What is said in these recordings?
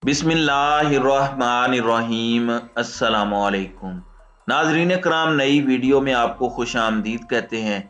बिस्मिल्लाहिर्रहमानिर्रहीम। अस्सलामुअलैकुम नाजरीन कराम, नई वीडियो में आपको खुश आमदीद कहते हैं।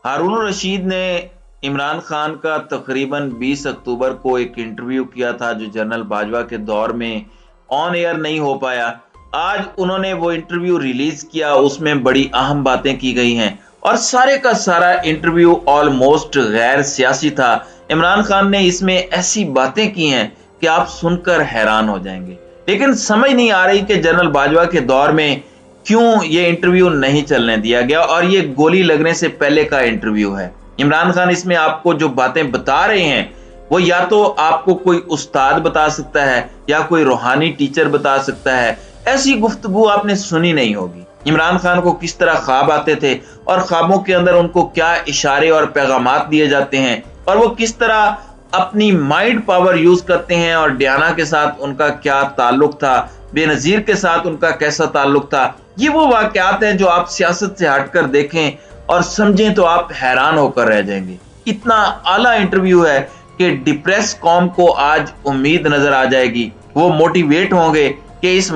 हारून रशीद ने इमरान खान का तकरीबन 20 अक्टूबर को एक इंटरव्यू किया था जो जनरल बाजवा के दौर में ऑन एयर नहीं हो पाया। आज उन्होंने वो इंटरव्यू रिलीज किया, उसमें बड़ी अहम बातें की गई हैं और सारे का सारा इंटरव्यू ऑलमोस्ट गैर सियासी था। इमरान खान ने इसमें ऐसी बातें की हैं कि आप सुनकर हैरान हो जाएंगे, लेकिन समझ नहीं आ रही कि जनरल बाजवा के दौर में क्यों ये इंटरव्यू नहीं चलने दिया गया और ये गोली लगने से पहले का इंटरव्यू है। इमरान खान इसमें आपको जो बातें बता रहे हैं वो या तो आपको कोई उस्ताद बता सकता है या कोई रूहानी टीचर बता सकता है। ऐसी गुफ्तगू आपने सुनी नहीं होगी। इमरान खान को किस तरह ख्वाब आते थे और ख्वाबों के अंदर उनको क्या इशारे और पैगामात दिए जाते हैं और वो किस तरह अपनी माइंड पावर यूज करते हैं और डियाना के साथ उनका क्या ताल्लुक था, बेनजीर के साथ उनका कैसा ताल्लुक था। ये वो वाकयात हैं जो आप सियासत से हटकर देखें और समझें तो आप हैरान होकर रह जाएंगे। इतना आला इंटरव्यू है कि डिप्रेस कौम को आज उम्मीद नजर आ जाएगी, वो मोटिवेट होंगे कि इस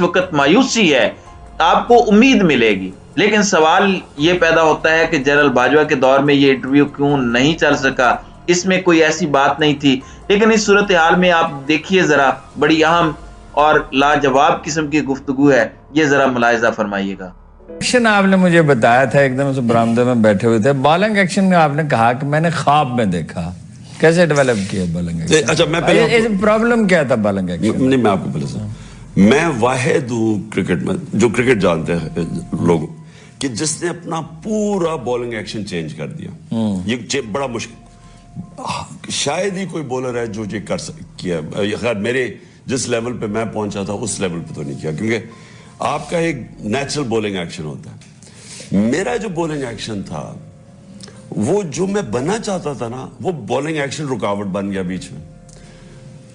वक्त मायूसी है, आपको उम्मीद मिलेगी। लेकिन सवाल ये पैदा होता है कि जनरल बाजवा के दौर में ये इंटरव्यू क्यों नहीं चल सका। इसमें कोई ऐसी बात नहीं थी, लेकिन इस सूरत हाल में आप देखिए जरा, बड़ी अहम और लाजवाब किस्म की गुफ्तगू है, ये जरा मुलाहिजा फरमाइएगा। एक्शन आपने मुझे बताया था, एकदम से बरामदे में बैठे हुए थे। बॉलिंग एक्शन में आपने कहा कि मैंने ख्वाब में देखा। कैसे डेवलप किया बॉलिंग एक्शन? अच्छा, मैं पहले प्रॉब्लम क्या था बॉलिंग एक्शन? नहीं, मैं आपको पहले मैं वाहिद हूँ क्रिकेट में, जो क्रिकेट जानते हैं लोग, कि जिसने अपना पूरा बॉलिंग एक्शन चेंज कर दिया। ये बड़ा मुश्किल, शायद ही कोई बॉलर है जो ये कर किया। खैर, मेरे जिस लेवल पे मैं पहुंचा था उस लेवल पे तो नहीं किया, क्योंकि आपका एक नेचुरल बॉलिंग एक्शन होता है। मेरा जो बॉलिंग एक्शन था, वो जो मैं बनना चाहता था ना, वो बॉलिंग एक्शन रुकावट बन गया बीच में।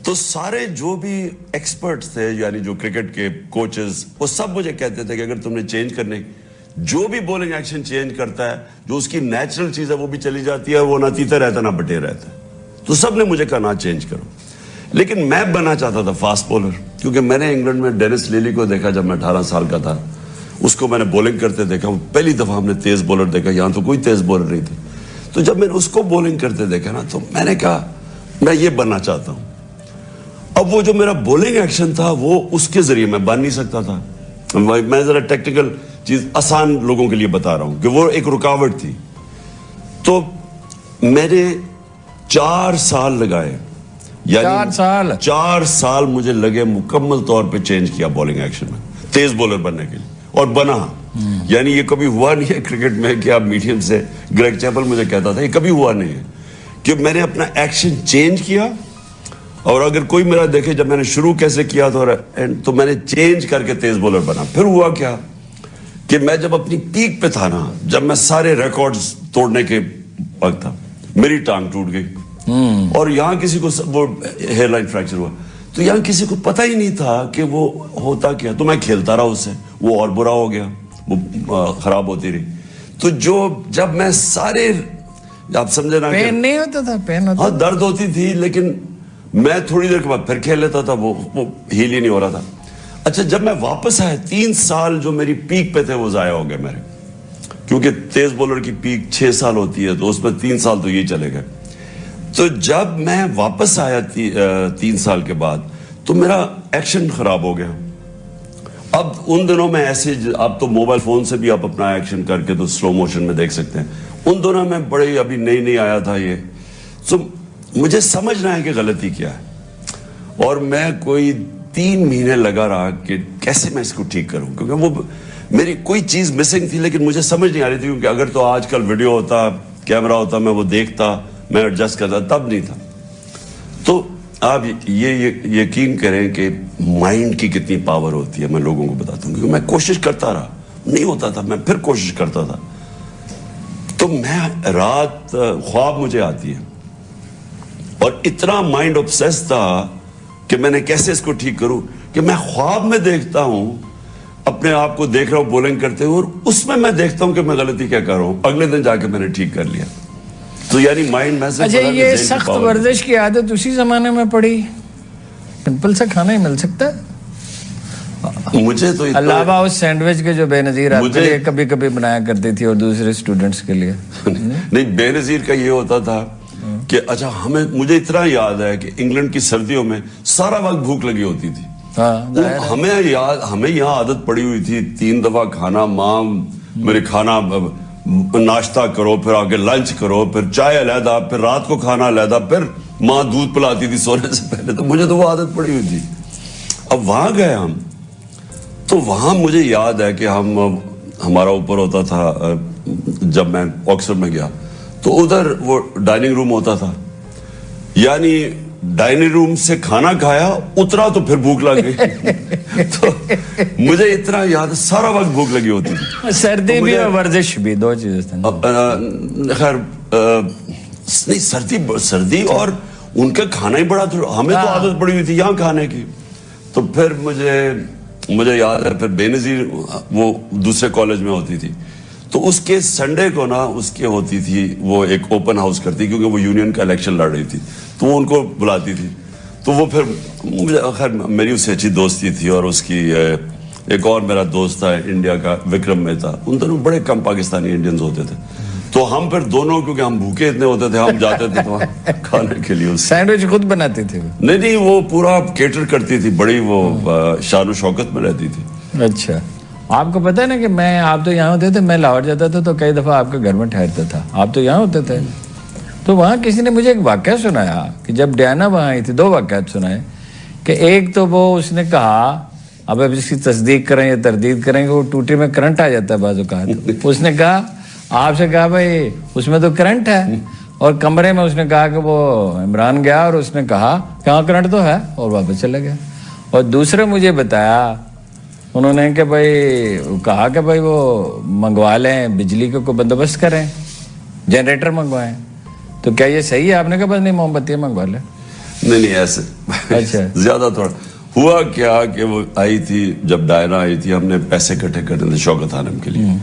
तो सारे जो भी एक्सपर्ट्स थे, यानी जो क्रिकेट के कोचेस, वो सब मुझे कहते थे कि अगर तुमने चेंज करने, जो भी बॉलिंग एक्शन चेंज करता है, जो उसकी नेचुरल चीज है वो भी चली जाती है, वो ना तीता रहता ना बटे रहता है। तो सब ने मुझे कहा ना चेंज करो, लेकिन मैं बनना चाहता था फास्ट बॉलर, क्योंकि मैंने इंग्लैंड में डेनिस लिली को देखा जब मैं 18 साल का था। उसको मैंने बॉलिंग करते देखा, वो पहली दफा हमने तेज बॉलर देखा, यहां तो कोई तेज बॉलर नहीं थी। तो जब मैंने उसको बॉलिंग करते देखा ना, तो मैंने कहा मैं ये बनना चाहता हूं। अब वो जो मेरा बॉलिंग एक्शन था, वो उसके जरिए मैं बन नहीं सकता था। मैं जरा टेक्निकल चीज आसान लोगों के लिए बता रहा हूं कि वो एक रुकावट थी। तो मैंने 4 साल लगाए, यानी 4 साल मुझे लगे मुकम्मल तौर पे चेंज किया बॉलिंग एक्शन में, तेज बॉलर बनने के लिए, और बना। यानी ये कभी हुआ नहीं है क्रिकेट में कि आप मीडियम से, ग्रेग चैपल मुझे कहता था, ये कभी हुआ नहीं है कि मैंने अपना एक्शन चेंज किया। और अगर कोई मेरा देखे जब मैंने शुरू कैसे किया था तो मैंने चेंज करके तेज बॉलर बना। फिर हुआ क्या कि मैं जब अपनी पीक पे था ना, जब मैं सारे रिकॉर्ड्स तोड़ने के वक्त था, मेरी टांग टूट गई और यहाँ किसी को वो हेयरलाइन फ्रैक्चर हुआ। तो यहाँ किसी को पता ही नहीं था कि वो होता क्या। तो मैं खेलता रहा उससे, वो और बुरा हो गया, वो खराब होती रही। तो जब मैं सारे, आप समझे ना, पेन नहीं होता था? पेन होता? हाँ, दर्द होती थी, लेकिन मैं थोड़ी देर के बाद फिर खेल लेता था, वो हील ही नहीं हो रहा था। अच्छा, जब मैं वापस आया, 3 साल जो मेरी पीक पे थे वो जाया हो गए मेरे, क्योंकि तेज बॉलर की पीक 6 साल होती है, तो उसमें 3 साल तो ये चले गए। तो जब मैं वापस आया 3 साल के बाद, तो मेरा एक्शन खराब हो गया। अब उन दिनों में ऐसे, आप तो मोबाइल फोन से भी आप अपना एक्शन करके तो स्लो मोशन में देख सकते हैं। उन दिनों में बड़े, अभी नई आया था ये, तो मुझे समझना है कि गलती क्या है। और मैं कोई 3 महीने लगा रहा कि कैसे मैं इसको ठीक करूं, क्योंकि वो मेरी कोई चीज मिसिंग थी, लेकिन मुझे समझ नहीं आ रही थी। क्योंकि अगर तो आजकल वीडियो होता, कैमरा होता, मैं वो देखता, मैं एडजस्ट करता, तब नहीं था। तो आप ये यकीन करें कि माइंड की कितनी पावर होती है, मैं लोगों को बताता हूँ, क्योंकि मैं कोशिश करता रहा, नहीं होता था, मैं फिर कोशिश करता था। तो मैं रात ख्वाब मुझे आती है, और इतना माइंड ऑब्सेस था कि मैंने कैसे इसको ठीक करूं, कि मैं ख्वाब में देखता हूं, अपने आप को देख रहा हूं बॉलिंग करते हुए, और उसमें मैं देखता हूं कि मैं गलती क्या कर रहा हूं। अगले दिन जाके मैंने ठीक कर लिया। तो यानी माइंड में से, अच्छा, ये सख्त वर्जिश की आदत उसी जमाने में पड़ी? सिंपल सा खाना ही मिल सकता है, मुझे तो अलावा उस सैंडविच के जो बेनजीर आपके लिए कभी कभी बनाया करती थी और दूसरे स्टूडेंट्स के लिए। नहीं, बेनजीर का ये होता था कि अच्छा मुझे इतना याद है कि इंग्लैंड की सर्दियों में सारा वक्त भूख लगी होती थी। हमें यहाँ आदत पड़ी हुई थी 3 दफा खाना, माँ मेरे खाना नाश्ता करो, फिर आगे लंच करो, फिर चाय अलहदा, फिर रात को खाना अलहदा, फिर माँ दूध पिलाती थी सोने से पहले। तो मुझे तो वो आदत पड़ी हुई थी। अब वहां गए हम, तो वहां मुझे याद है कि हमारा ऊपर होता था, जब मैं ऑक्सफोर्ड में गया तो उधर वो डाइनिंग रूम होता था, यानी डाइनिंग रूम से खाना खाया, उतरा तो फिर भूख लग गई। तो मुझे इतना याद है, सारा वक्त भूख लगी होती थी। सर्दी भी और वर्जिश भी, 2 चीजें। खैर नहीं, सर्दी और उनका खाना ही बड़ा था, हमें तो आदत पड़ी हुई थी यहाँ खाने की। तो फिर मुझे याद है, फिर बेनजीर वो दूसरे कॉलेज में होती थी, तो उसके संडे को ना उसके होती थी वो एक ओपन हाउस करती, क्योंकि वो यूनियन का इलेक्शन लड़ रही थी, तो वो उनको बुलाती थी। तो वो फिर मुझे, खैर मेरी उससे अच्छी दोस्ती थी, और उसकी एक और मेरा दोस्त था इंडिया का, विक्रम मेहता, उन दोनों बड़े कम पाकिस्तानी इंडियंस होते थे। तो हम फिर दोनों, क्योंकि हम भूखे इतने होते थे, हम जाते थे तो खाने के लिए। सैंडविच खुद बनाते थे? नहीं, वो पूरा केटर करती थी, बड़ी वो शान शौकत में रहती थी। अच्छा, आपको पता है ना कि आप तो यहाँ होते थे, मैं लाहौर जाता था तो कई दफा आपके घर में ठहरता था, आप तो यहाँ होते थे। तो वहाँ किसी ने मुझे एक वाकया सुनाया कि जब डायना वहाँ आई थी, 2 वाकयात सुनाए कि एक तो वो उसने कहा, अब इसकी तस्दीक करें या तरदीद करेंगे, वो टूटी में करंट आ जाता है बाजू का। उसने कहा, आपसे कहा भाई उसमें तो करंट है, और कमरे में उसने कहा कि वो इमरान गया और उसने कहा कि हाँ करंट तो है, और वापस चला गया। और दूसरे मुझे बताया उन्होंने कि भाई कहा कि भाई वो मंगवा लें, बिजली का कोई बंदोबस्त करें, जनरेटर मंगवाएं। तो क्या ये सही है? आपने कहा बस नहीं, मोमबत्तियाँ मंगवा लें। नहीं ऐसे अच्छा ज्यादा थोड़ा हुआ क्या कि वो आई थी, जब डायना आई थी, हमने पैसे इकट्ठे करने थे शौकत आलम के लिए।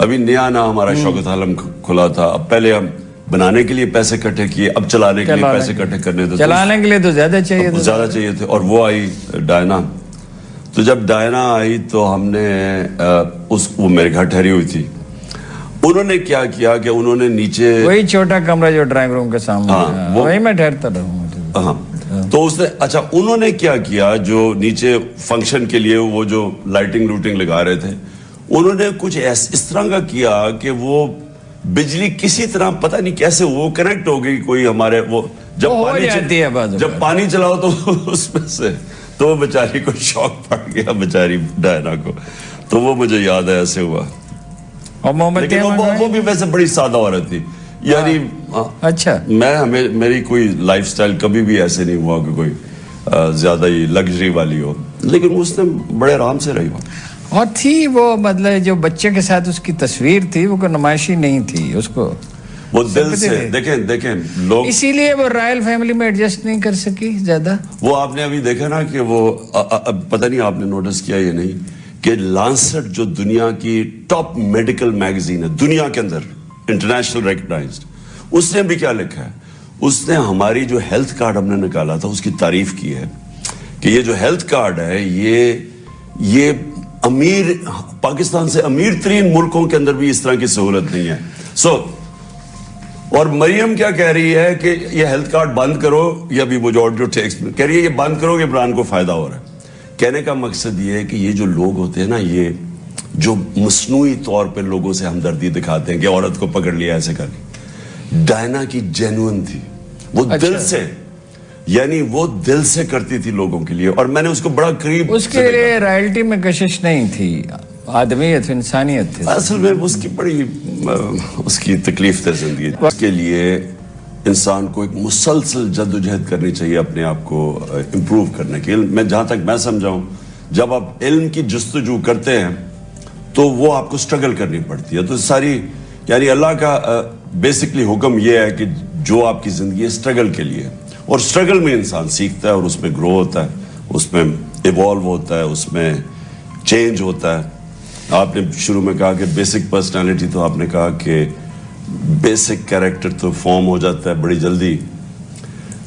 अभी नया ना हमारा शौकत आलम खुला था, अब पहले हम बनाने के लिए पैसे इकट्ठे किए, अब चलाने के लिए पैसे इकट्ठे करने थे। चलाने के लिए तो ज्यादा चाहिए थे, और वो आई डायना। तो जब डायना आई तो हमने वो मेरे घर ठहरी हुई थी। उन्होंने क्या किया कि उन्होंने नीचे, वही छोटा कमरा जो ड्राइंग रूम के सामने, वही मैं ठहरता रहूं। हाँ, तो उसने, अच्छा उन्होंने क्या किया, जो नीचे फंक्शन के लिए वो जो लाइटिंग रूटिंग लगा रहे थे, उन्होंने कुछ इस तरह का किया कि वो बिजली किसी तरह पता नहीं कैसे वो कनेक्ट हो गई कोई हमारे, वो जब पानी चलाओ तो उसमें से, तो वो बेचारी को शॉक पड़ गया, बेचारी डायना को। तो वो मुझे याद है ऐसे हुआ। और लेकिन वो भी वैसे बड़ी सादा औरत थी, यानी अच्छा, मेरी कोई लाइफस्टाइल कभी भी ऐसे नहीं हुआ कि कोई ज्यादा ही लग्जरी वाली हो, लेकिन उसने बड़े आराम से रही। और थी वो, मतलब जो बच्चे के साथ उसकी तस्वीर थी, वो कोई नुमाइशी नहीं थी, उसको वो दिल से देखें लोग, इसीलिए वो रॉयल फैमिली में एडजस्ट नहीं कर सकी ज्यादा। वो आपने अभी देखा ना कि वो पता नहीं आपने नोटिस किया या नहीं कि लांसेट जो दुनिया की टॉप मेडिकल मैगजीन है दुनिया के अंदर, इंटरनेशनल रिकॉग्नाइज्ड, उसने भी क्या लिखा है, उसने हमारी जो हेल्थ कार्ड हमने निकाला था उसकी तारीफ की है कि ये जो हेल्थ कार्ड है ये अमीर, पाकिस्तान से अमीर तरीन मुल्कों के अंदर भी इस तरह की सहूलत नहीं है। और मरियम क्या कह रही है कि ये हेल्थ कार्ड बंद करो, या भी वो जो टेक्स कह रही है ये बंद करो, ये इमरान को फायदा हो रहा है। कहने का मकसद ये है कि ये जो लोग होते हैं ना, ये जो मसनूई तौर पे लोगों से हमदर्दी दिखाते हैं कि औरत को पकड़ लिया ऐसे करके, डायना की जेन्युइन थी, वो दिल से, यानी वो दिल से करती थी लोगों के लिए, और मैंने उसको बड़ा करीब, उसके लिए रॉयल्टी में कशिश नहीं थी, आदमियत इंसानियत थी असल में। उसकी बड़ी उसकी तकलीफ थी जिंदगी, उसके लिए इंसान को एक मुसलसल जद्दोजहद करनी चाहिए अपने आप को इम्प्रूव करने के लिए। मैं जहां तक मैं समझाऊं, जब आप इल्म की जस्तजू करते हैं तो वो आपको स्ट्रगल करनी पड़ती है। तो सारी, यानी अल्लाह का बेसिकली हुक्म ये है कि जो आपकी जिंदगी है स्ट्रगल के लिए, और स्ट्रगल में इंसान सीखता है और उसमें ग्रो होता है, उसमें इवॉल्व होता है, उसमें चेंज होता है। आपने शुरू में कहा कि बेसिक पर्सनालिटी, तो आपने कहा कि बेसिक कैरेक्टर तो फॉर्म हो जाता है बड़ी जल्दी,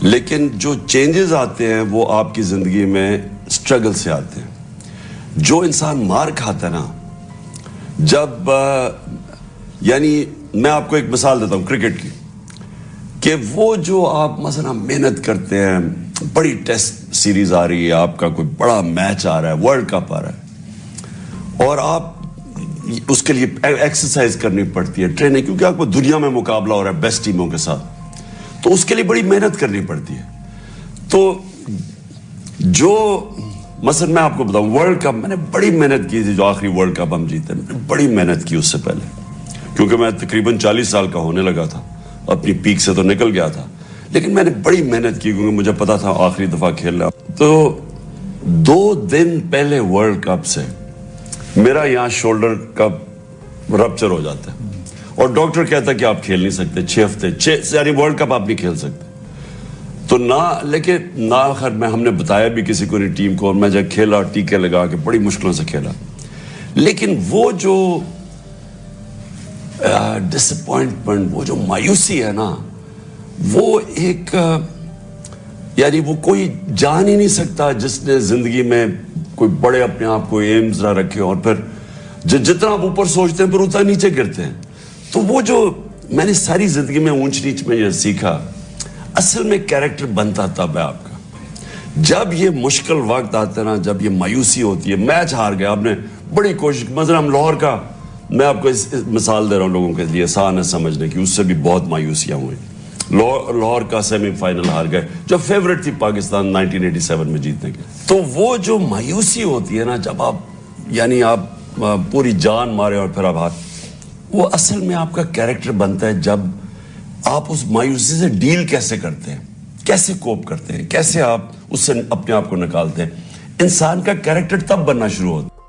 لیکن جو چینجز آتے ہیں وہ آپ کی زندگی میں اسٹرگل سے آتے ہیں. جو انسان مار کھاتا ہے نا, جب یعنی میں آپ کو ایک مثال دیتا ہوں کرکٹ کی, کہ وہ جو آپ مثلا محنت کرتے ہیں, بڑی ٹیسٹ سیریز آ رہی ہے, آپ کا کوئی بڑا میچ آ رہا ہے, ورلڈ کپ آ رہا ہے, اور آپ اس کے لیے ایکسرسائز کرنی پڑتی ہے, ٹریننگ, کیونکہ آپ کو دنیا میں مقابلہ ہو رہا ہے بیسٹ ٹیموں کے ساتھ, تو اس کے لیے بڑی محنت کرنی پڑتی ہے. تو جو مثلا میں آپ کو بتاؤں, ورلڈ کپ میں نے بڑی محنت کی تھی, جو آخری ورلڈ کپ ہم جیتے, میں نے بڑی محنت کی اس سے پہلے, کیونکہ میں تقریباً 40 سال کا ہونے لگا تھا, اپنی پیک سے تو نکل گیا تھا, لیکن میں نے بڑی محنت کی کیونکہ مجھے پتا تھا آخری دفعہ کھیلنا. تو 2 دن پہلے ورلڈ کپ سے میرا یہاں شولڈر کا رپچر ہو جاتا ہے, اور ڈاکٹر کہتا ہے کہ آپ کھیل نہیں سکتے 6 ہفتے, یعنی ورلڈ کپ آپ نہیں کھیل سکتے. تو لیکن آخر میں ہم نے بتایا بھی کسی کو نہیں ٹیم کو, اور میں جب کھیلا ٹیکے لگا کے بڑی مشکلوں سے کھیلا. لیکن وہ جو ڈس اپوائنٹمنٹ, وہ جو مایوسی ہے نا, وہ ایک یعنی وہ کوئی جان ہی نہیں سکتا جس نے زندگی میں کوئی بڑے اپنے آپ کو ایمز نہ رکھے, اور پھر جتنا آپ اوپر سوچتے ہیں پھر اتنا نیچے گرتے ہیں. تو وہ جو میں نے ساری زندگی میں اونچ نیچ میں یہ سیکھا, اصل میں کیریکٹر بنتا تب ہے آپ کا جب یہ مشکل وقت آتا ہے نا, جب یہ مایوسی ہوتی ہے. میچ ہار گیا, آپ نے بڑی کوشش, مثلا ہم لاہور کا, میں آپ کو اس مثال دے رہا ہوں لوگوں کے لیے آسان ہے سمجھنے کی, اس سے بھی بہت مایوسیاں ہوئی. لاہور کا سیمی فائنل ہار گئے, جو فیورٹ تھی پاکستان 1987 میں جیتنے کے. تو وہ جو مایوسی ہوتی ہے نا, جب آپ یعنی آپ پوری جان مارے اور پھر آپ ہار, وہ اصل میں آپ کا کیریکٹر بنتا ہے جب آپ اس مایوسی سے ڈیل کیسے کرتے ہیں, کیسے کوپ کرتے ہیں, کیسے آپ اس سے اپنے آپ کو نکالتے ہیں. انسان کا کیریکٹر تب بننا شروع ہوتا ہے